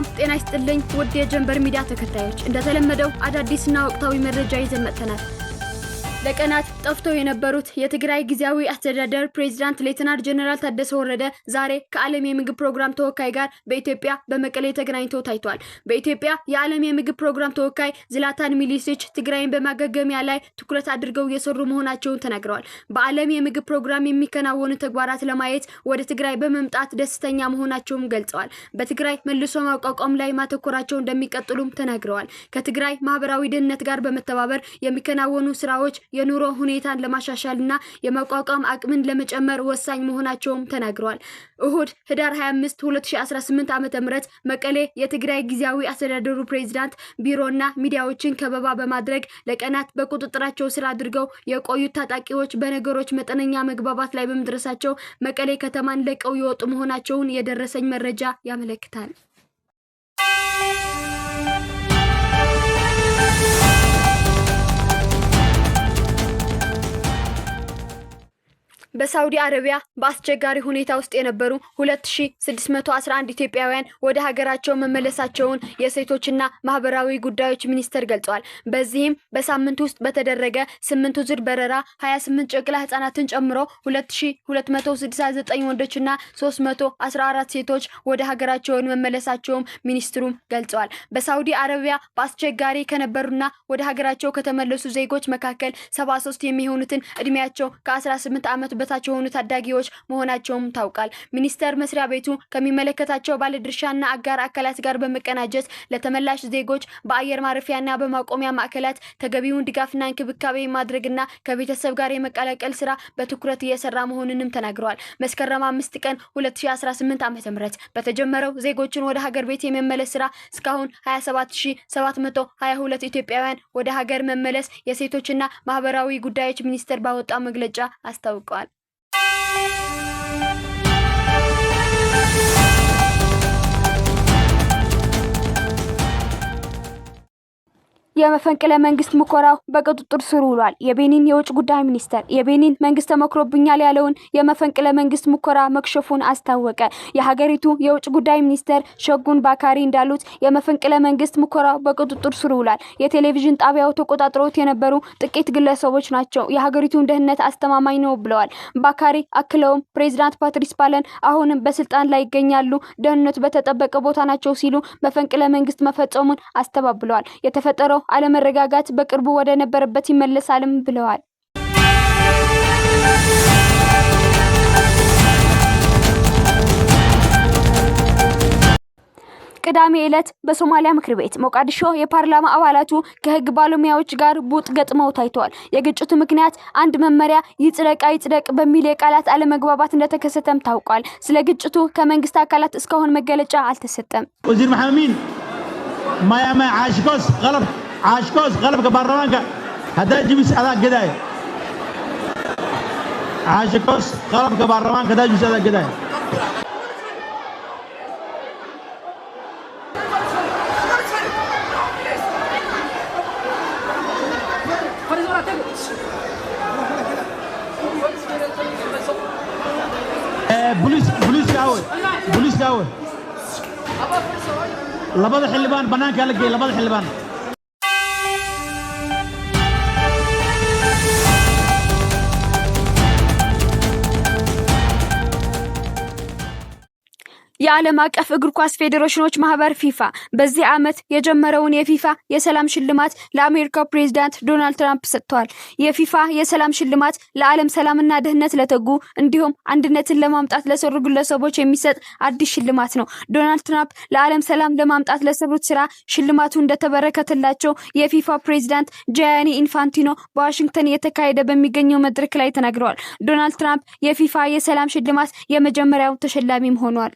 ሰላም ጤና ይስጥልኝ ውድ የጀንበር ሚዲያ ተከታዮች እንደተለመደው አዳዲስና ወቅታዊ መረጃ ይዘን መጥተናል። ለቀናት ጠፍተው የነበሩት የትግራይ ጊዜያዊ አስተዳደር ፕሬዝዳንት ሌተናንት ጀነራል ታደሰ ወረደ ዛሬ ከዓለም የምግብ ፕሮግራም ተወካይ ጋር በኢትዮጵያ በመቀሌ ተገናኝተው ታይቷል። በኢትዮጵያ የዓለም የምግብ ፕሮግራም ተወካይ ዝላታን ሚሊሲች ትግራይን በማገገሚያ ላይ ትኩረት አድርገው የሰሩ መሆናቸውን ተናግረዋል። በዓለም የምግብ ፕሮግራም የሚከናወኑ ተግባራት ለማየት ወደ ትግራይ በመምጣት ደስተኛ መሆናቸውን ገልጸዋል። በትግራይ መልሶ ማቋቋም ላይ ማተኮራቸው እንደሚቀጥሉም ተናግረዋል። ከትግራይ ማህበራዊ ደህንነት ጋር በመተባበር የሚከናወኑ ስራዎች የኑሮ ሁኔታን ለማሻሻልና የማቋቋም አቅምን ለመጨመር ወሳኝ መሆናቸውም ተናግረዋል። እሁድ ህዳር 25 2018 ዓ.ም መቀሌ የትግራይ ጊዜያዊ አስተዳደሩ ፕሬዝዳንት ቢሮና ሚዲያዎችን ከበባ በማድረግ ለቀናት በቁጥጥራቸው ስር አድርገው የቆዩት ታጣቂዎች በነገሮች መጠነኛ መግባባት ላይ በመድረሳቸው መቀሌ ከተማን ለቀው የወጡ መሆናቸውን የደረሰኝ መረጃ ያመለክታል። በሳውዲ አረቢያ በአስቸጋሪ ሁኔታ ውስጥ የነበሩ 2611 ኢትዮጵያውያን ወደ ሀገራቸው መመለሳቸውን የሴቶችና ማህበራዊ ጉዳዮች ሚኒስቴር ገልጿል። በዚህም በሳምንት ውስጥ በተደረገ 8 ዙር በረራ 28 ጨቅላ ህጻናትን ጨምሮ 2269 ወንዶችና 314 ሴቶች ወደ ሀገራቸው መመለሳቸውን ሚኒስትሩም ገልጿል። በሳውዲ አረቢያ በአስቸጋሪ ከነበሩና ወደ ሀገራቸው ከተመለሱ ዜጎች መካከል 73 የሚሆኑትን እድሜያቸው ከ18 ዓመት በታች የሆኑ ታዳጊዎች መሆናቸውም ታውቋል። ሚኒስቴር መስሪያ ቤቱ ከሚመለከታቸው ባለድርሻና አጋር አካላት ጋር በመቀናጀት ለተመላሽ ዜጎች በአየር ማረፊያና በማቆሚያ ማዕከላት ተገቢውን ድጋፍና እንክብካቤ ማድረግና ከቤተሰብ ጋር የመቀላቀል ስራ በትኩረት እየሰራ መሆኑንም ተናግረዋል። መስከረም 5 ቀን 2018 ዓ.ም በተጀመረው ዜጎችን ወደ ሀገር ቤት የመመለስ ስራ እስካሁን 27722 ኢትዮጵያውያን ወደ ሀገር መመለስ የሴቶችና ማህበራዊ ጉዳዮች ሚኒስቴር ባወጣው መግለጫ አስታውቋል። የመፈንቅለ መንግስት ሙከራው በቁጥጥር ስር ውሏል። የቤኒን የውጭ ጉዳይ ሚኒስተር የቤኒን መንግስት ተሞክሮብኛል ያለውን የመፈንቅለ መንግስት ሙከራ መክሸፉን አስታወቀ። የሀገሪቱ የውጭ ጉዳይ ሚኒስተር ሸጉን ባካሪ እንዳሉት የመፈንቅለ መንግስት ሙከራው በቁጥጥር ስር ውሏል። የቴሌቪዥን ጣቢያው ተቆጣጥሮት የነበሩ ጥቂት ግለሰቦች ናቸው። የሀገሪቱን ደህንነት አስተማማኝ ነው ብለዋል። ባካሪ አክለውም ፕሬዝዳንት ፓትሪስ ባለን አሁንም በስልጣን ላይ ይገኛሉ፣ ደህንነቱ በተጠበቀ ቦታ ናቸው ሲሉ መፈንቅለ መንግስት መፈጸሙን አስተባብለዋል። የተፈጠረው አለመረጋጋት በቅርቡ ወደ ነበረበት ይመለሳልም ብለዋል። ቅዳሜ ዕለት በሶማሊያ ምክር ቤት ሞቃዲሾ የፓርላማ አባላቱ ከህግ ባለሙያዎች ጋር ቡጥ ገጥመው ታይተዋል። የግጭቱ ምክንያት አንድ መመሪያ ይጽደቅ በሚል የቃላት አለመግባባት እንደተከሰተም ታውቋል። ስለ ግጭቱ ከመንግስት አካላት እስካሁን መገለጫ አልተሰጠም። ወዚር መሐሚን ማያማ عاشكوس غلب كبرلمانكا هذا جبس على قداي عاشكوس غلب كبرلمانكا هذا جبس على قداي بوليس داول لبض حلبان بنانك لقي لبض حلبان የዓለም አቀፍ እግር ኳስ ፌዴሬሽኖች ማህበር ፊፋ በዚህ ዓመት የጀመረውን የፊፋ የሰላም ሽልማት ለአሜሪካው ፕሬዝዳንት ዶናልድ ትራምፕ ሰጥቷል። የፊፋ የሰላም ሽልማት ለዓለም ሰላምና ደህንነት ለተጉ እንዲሁም አንድነትን ለማምጣት ለሰሩ ግለሰቦች የሚሰጥ አዲስ ሽልማት ነው። ዶናልድ ትራምፕ ለዓለም ሰላም ለማምጣት ለሰሩት ስራ ሽልማቱ እንደተበረከተላቸው የፊፋ ፕሬዝዳንት ጃያኒ ኢንፋንቲኖ በዋሽንግተን የተካሄደ በሚገኘው መድረክ ላይ ተናግረዋል። ዶናልድ ትራምፕ የፊፋ የሰላም ሽልማት የመጀመሪያው ተሸላሚም ሆኗል።